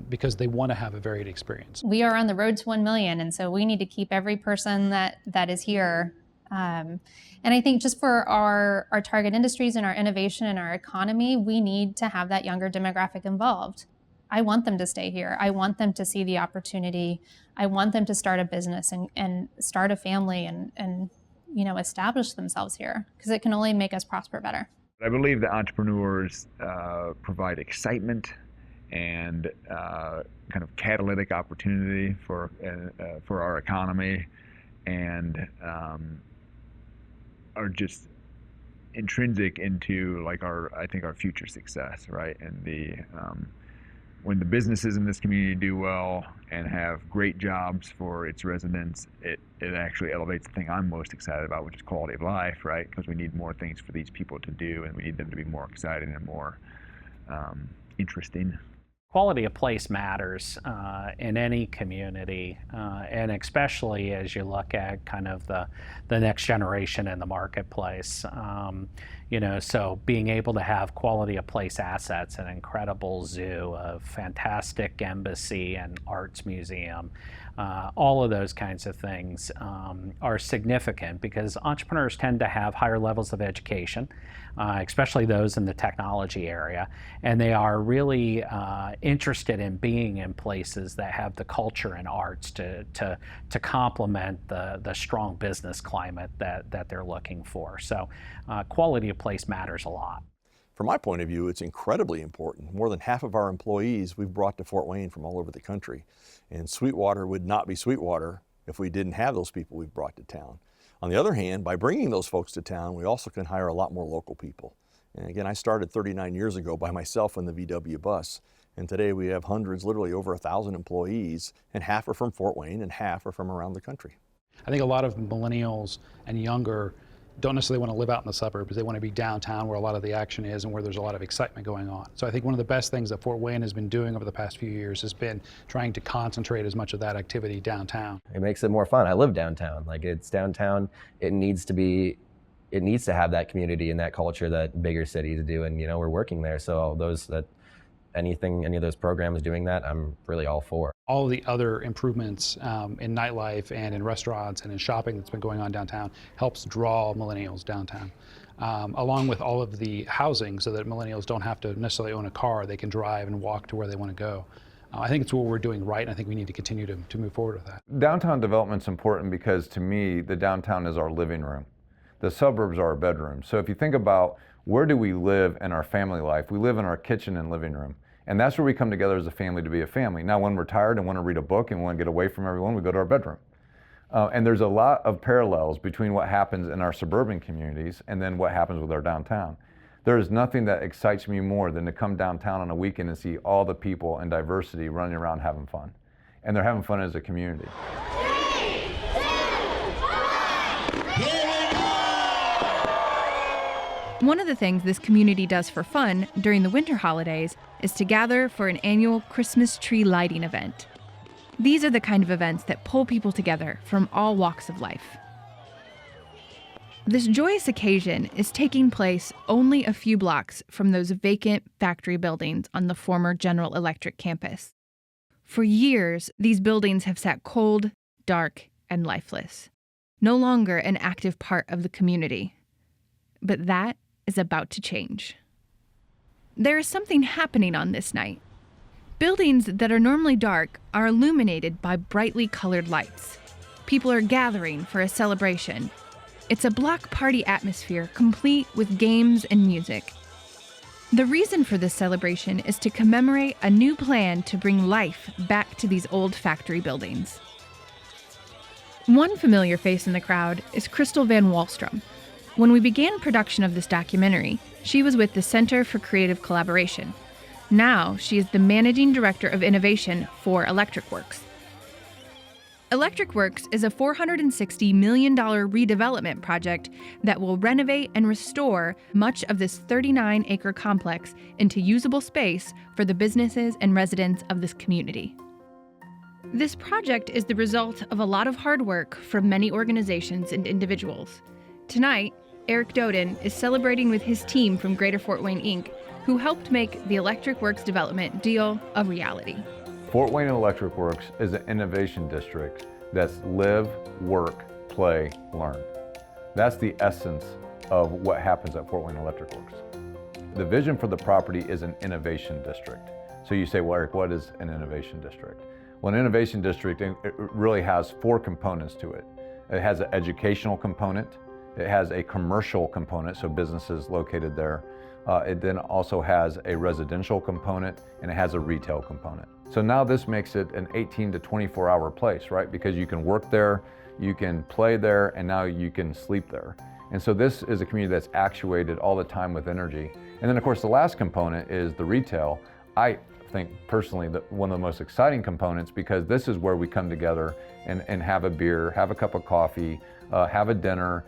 because they want to have a varied experience. We are on the road to 1 million, and so we need to keep every person that is here. And I think just for our target industries and our innovation and our economy, we need to have that younger demographic involved. I want them to stay here. I want them to see the opportunity. I want them to start a business and start a family and you know, establish themselves here, because it can only make us prosper better. I believe that entrepreneurs provide excitement and kind of catalytic opportunity for our economy, and are just intrinsic into like I think our future success, right? And when the businesses in this community do well and have great jobs for its residents, it actually elevates the thing I'm most excited about, which is quality of life, right? Because we need more things for these people to do, and we need them to be more exciting and more interesting. Quality of place matters in any community, and especially as you look at kind of the next generation in the marketplace. You know, so being able to have quality of place assets, an incredible zoo, a fantastic embassy and arts museum, all of those kinds of things are significant because entrepreneurs tend to have higher levels of education, especially those in the technology area, and they are really interested in being in places that have the culture and arts to complement the strong business climate that they're looking for. So quality of place matters a lot. From my point of view, it's incredibly important. More than half of our employees we've brought to Fort Wayne from all over the country. And Sweetwater would not be Sweetwater if we didn't have those people we've brought to town. On the other hand, by bringing those folks to town, we also can hire a lot more local people. And again, I started 39 years ago by myself in the VW bus. And today we have hundreds, literally over 1,000 employees, and half are from Fort Wayne and half are from around the country. I think a lot of millennials and younger don't necessarily want to live out in the suburbs. They want to be downtown where a lot of the action is and where there's a lot of excitement going on. So I think one of the best things that Fort Wayne has been doing over the past few years has been trying to concentrate as much of that activity downtown. It makes it more fun. I live downtown. Like, it's downtown. It needs to have that community and that culture that bigger cities do, and you know, we're working there. So any of those programs doing that, I'm really all for. All of the other improvements in nightlife and in restaurants and in shopping that's been going on downtown helps draw millennials downtown. Along with all of the housing so that millennials don't have to necessarily own a car, they can drive and walk to where they want to go. I think it's what we're doing right, and I think we need to continue to move forward with that. Downtown development's important because to me, the downtown is our living room. The suburbs are our bedroom. So if you think about where do we live in our family life, we live in our kitchen and living room. And that's where we come together as a family to be a family. Now, when we're tired and want to read a book and want to get away from everyone, we go to our bedroom. And there's a lot of parallels between what happens in our suburban communities and then what happens with our downtown. There is nothing that excites me more than to come downtown on a weekend and see all the people and diversity running around having fun. And they're having fun as a community. One of the things this community does for fun during the winter holidays is to gather for an annual Christmas tree lighting event. These are the kind of events that pull people together from all walks of life. This joyous occasion is taking place only a few blocks from those vacant factory buildings on the former General Electric campus. For years, these buildings have sat cold, dark, and lifeless, no longer an active part of the community. But that is about to change. There is something happening on this night. Buildings that are normally dark are illuminated by brightly colored lights. People are gathering for a celebration. It's a block party atmosphere complete with games and music. The reason for this celebration is to commemorate a new plan to bring life back to these old factory buildings. One familiar face in the crowd is Crystal Van Wallstrom. When we began production of this documentary, she was with the Center for Creative Collaboration. Now, she is the Managing Director of Innovation for Electric Works. Electric Works is a $460 million redevelopment project that will renovate and restore much of this 39-acre complex into usable space for the businesses and residents of this community. This project is the result of a lot of hard work from many organizations and individuals. Tonight, Eric Doden is celebrating with his team from Greater Fort Wayne, Inc., who helped make the Electric Works development deal a reality. Fort Wayne Electric Works is an innovation district that's live, work, play, learn. That's the essence of what happens at Fort Wayne Electric Works. The vision for the property is an innovation district. So you say, well, Eric, what is an innovation district? Well, an innovation district, it really has four components to it. It has an educational component. It has a commercial component, so businesses located there. It then also has a residential component, and it has a retail component. So now this makes it an 18 to 24-hour place, right? Because you can work there, you can play there, and now you can sleep there. And so this is a community that's actuated all the time with energy. And then of course the last component is the retail. I think personally that one of the most exciting components, because this is where we come together and have a beer, have a cup of coffee, have a dinner,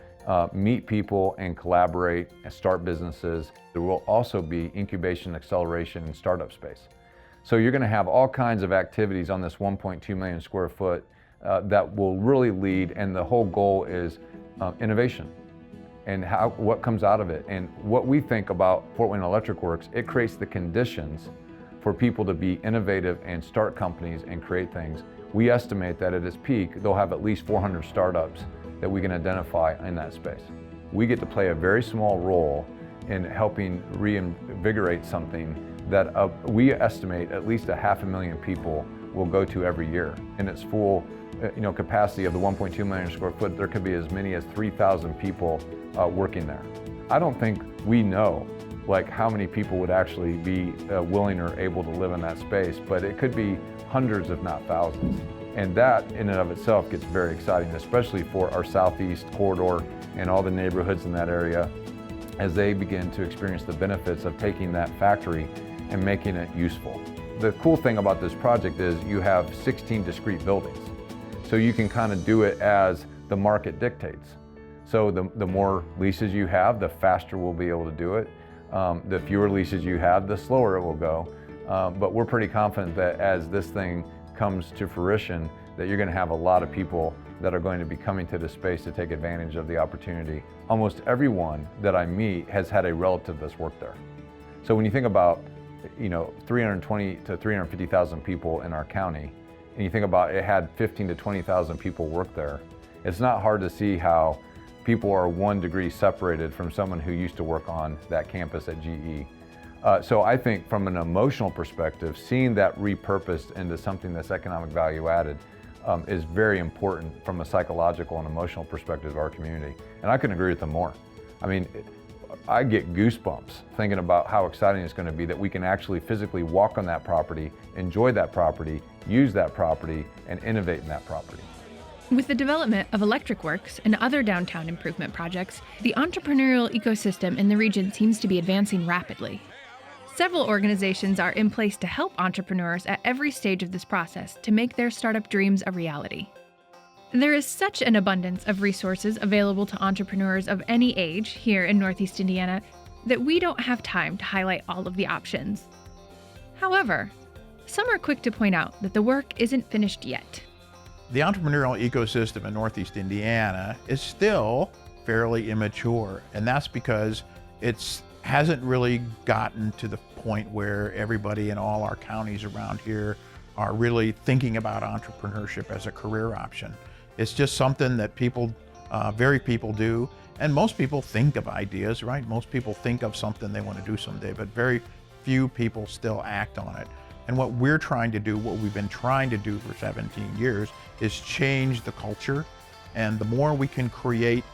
meet people and collaborate and start businesses. There will also be incubation, acceleration, and startup space. So you're going to have all kinds of activities on this 1.2 million square foot that will really lead, and the whole goal is innovation and what comes out of it. And what we think about Fort Wayne Electric Works, it creates the conditions for people to be innovative and start companies and create things. We estimate that at its peak, they'll have at least 400 startups that we can identify in that space. We get to play a very small role in helping reinvigorate something that we estimate at least 500,000 people will go to every year. In its full capacity of the 1.2 million square foot, there could be as many as 3,000 people working there. I don't think we know how many people would actually be willing or able to live in that space, but it could be hundreds if not thousands. And that in and of itself gets very exciting, especially for our southeast corridor and all the neighborhoods in that area as they begin to experience the benefits of taking that factory and making it useful. The cool thing about this project is you have 16 discrete buildings. So you can kind of do it as the market dictates. So the more leases you have, the faster we'll be able to do it. The fewer leases you have, the slower it will go. But we're pretty confident that as this thing comes to fruition, that you're going to have a lot of people that are going to be coming to this space to take advantage of the opportunity. Almost everyone that I meet has had a relative that's worked there. So when you think about 320 to 350,000 people in our county, and you think about it had 15 to 20,000 people work there, it's not hard to see how people are 1 degree separated from someone who used to work on that campus at GE. So I think from an emotional perspective, seeing that repurposed into something that's economic value added is very important from a psychological and emotional perspective of our community. And I couldn't agree with them more. I mean, I get goosebumps thinking about how exciting it's going to be that we can actually physically walk on that property, enjoy that property, use that property, and innovate in that property. With the development of Electric Works and other downtown improvement projects, the entrepreneurial ecosystem in the region seems to be advancing rapidly. Several organizations are in place to help entrepreneurs at every stage of this process to make their startup dreams a reality. There is such an abundance of resources available to entrepreneurs of any age here in Northeast Indiana that we don't have time to highlight all of the options. However, some are quick to point out that the work isn't finished yet. The entrepreneurial ecosystem in Northeast Indiana is still fairly immature, and that's because it hasn't really gotten to the point where everybody in all our counties around here are really thinking about entrepreneurship as a career option. It's just something that very people do, and most people think of ideas, right? Most people think of something they want to do someday, but very few people still act on it. And what we're trying to do, what we've been trying to do for 17 years, is change the culture. And the more we can create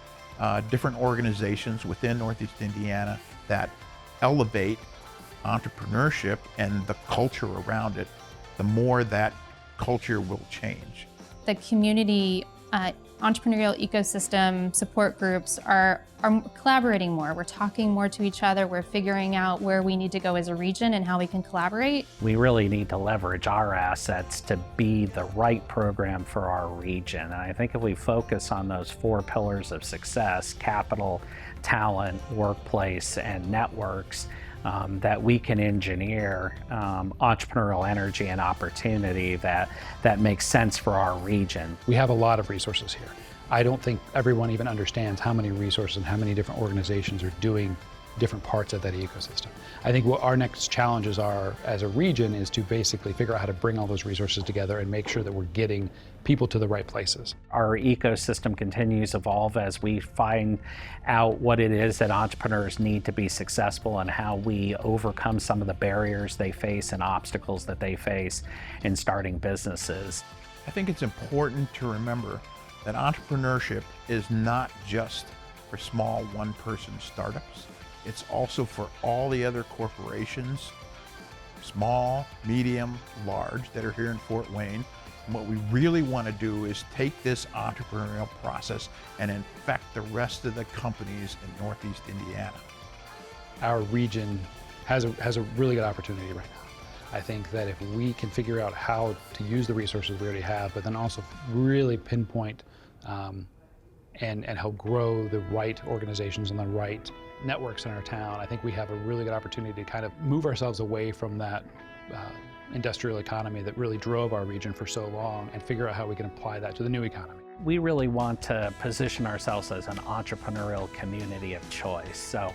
different organizations within Northeast Indiana that elevate entrepreneurship and the culture around it, the more that culture will change. The community entrepreneurial ecosystem support groups are collaborating more. We're talking more to each other. We're figuring out where we need to go as a region and how we can collaborate. We really need to leverage our assets to be the right program for our region. And I think if we focus on those 4 pillars of success, capital, talent, workplace, and networks, that we can engineer entrepreneurial energy and opportunity that makes sense for our region. We have a lot of resources here. I don't think everyone even understands how many resources and how many different organizations are doing different parts of that ecosystem. I think what our next challenges are as a region is to basically figure out how to bring all those resources together and make sure that we're getting people to the right places. Our ecosystem continues to evolve as we find out what it is that entrepreneurs need to be successful and how we overcome some of the barriers they face and obstacles that they face in starting businesses. I think it's important to remember that entrepreneurship is not just for small one-person startups. It's also for all the other corporations, small, medium, large, that are here in Fort Wayne. And what we really want to do is take this entrepreneurial process and infect the rest of the companies in Northeast Indiana. Our region has a really good opportunity right now. I think that if we can figure out how to use the resources we already have, but then also really pinpoint and help grow the right organizations and the right networks in our town, I think we have a really good opportunity to kind of move ourselves away from that industrial economy that really drove our region for so long and figure out how we can apply that to the new economy. We really want to position ourselves as an entrepreneurial community of choice. So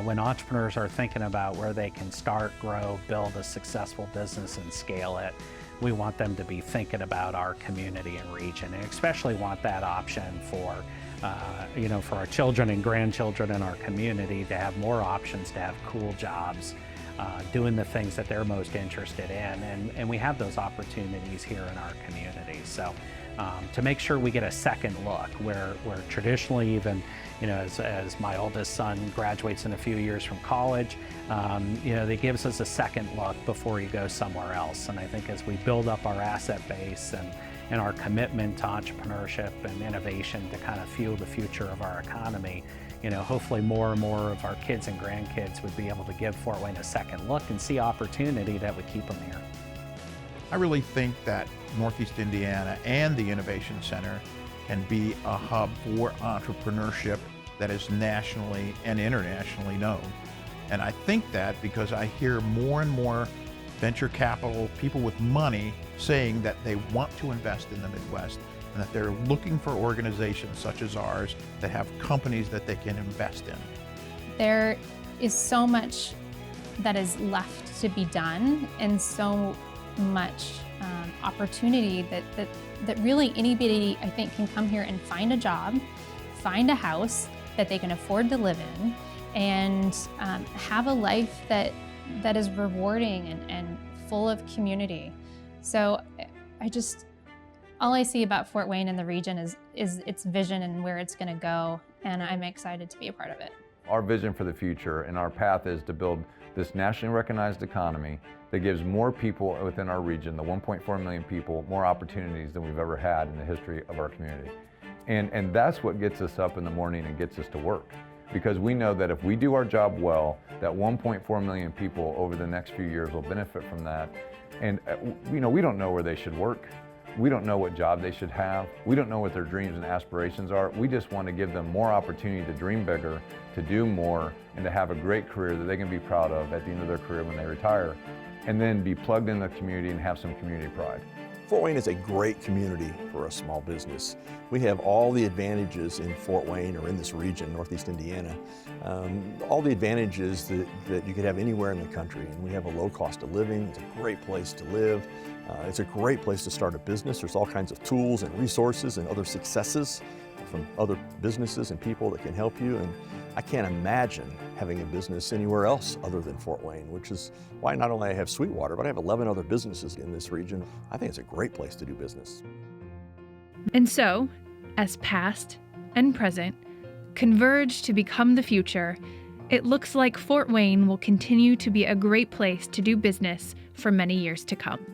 when entrepreneurs are thinking about where they can start, grow, build a successful business and scale it, we want them to be thinking about our community and region, and especially want that option for for our children and grandchildren in our community to have more options to have cool jobs, doing the things that they're most interested in, and we have those opportunities here in our community. So to make sure we get a second look, where traditionally even, as my oldest son graduates in a few years from college, that gives us a second look before he goes somewhere else. And I think as we build up our asset base and our commitment to entrepreneurship and innovation to kind of fuel the future of our economy, hopefully more and more of our kids and grandkids would be able to give Fort Wayne a second look and see opportunity that would keep them here. I really think that Northeast Indiana and the Innovation Center can be a hub for entrepreneurship that is nationally and internationally known. And I think that because I hear more and more venture capital, people with money saying that they want to invest in the Midwest and that they're looking for organizations such as ours that have companies that they can invest in. There is so much that is left to be done and so much opportunity that really anybody, I think, can come here and find a job, find a house that they can afford to live in, and have a life that is rewarding and full of community. So all I see about Fort Wayne and the region is its vision and where it's going to go, and I'm excited to be a part of it. Our vision for the future and our path is to build this nationally recognized economy that gives more people within our region, the 1.4 million people, more opportunities than we've ever had in the history of our community. And that's what gets us up in the morning and gets us to work. Because we know that if we do our job well, that 1.4 million people over the next few years will benefit from that. And we don't know where they should work. We don't know what job they should have. We don't know what their dreams and aspirations are. We just want to give them more opportunity to dream bigger, to do more, and to have a great career that they can be proud of at the end of their career when they retire, and then be plugged in the community and have some community pride. Fort Wayne is a great community for a small business. We have all the advantages in Fort Wayne or in this region, Northeast Indiana, all the advantages that you could have anywhere in the country. And we have a low cost of living. It's a great place to live. It's a great place to start a business. There's all kinds of tools and resources and other successes from other businesses and people that can help you. And I can't imagine having a business anywhere else other than Fort Wayne, which is why not only I have Sweetwater, but I have 11 other businesses in this region. I think it's a great place to do business. And so, as past and present converge to become the future, it looks like Fort Wayne will continue to be a great place to do business for many years to come.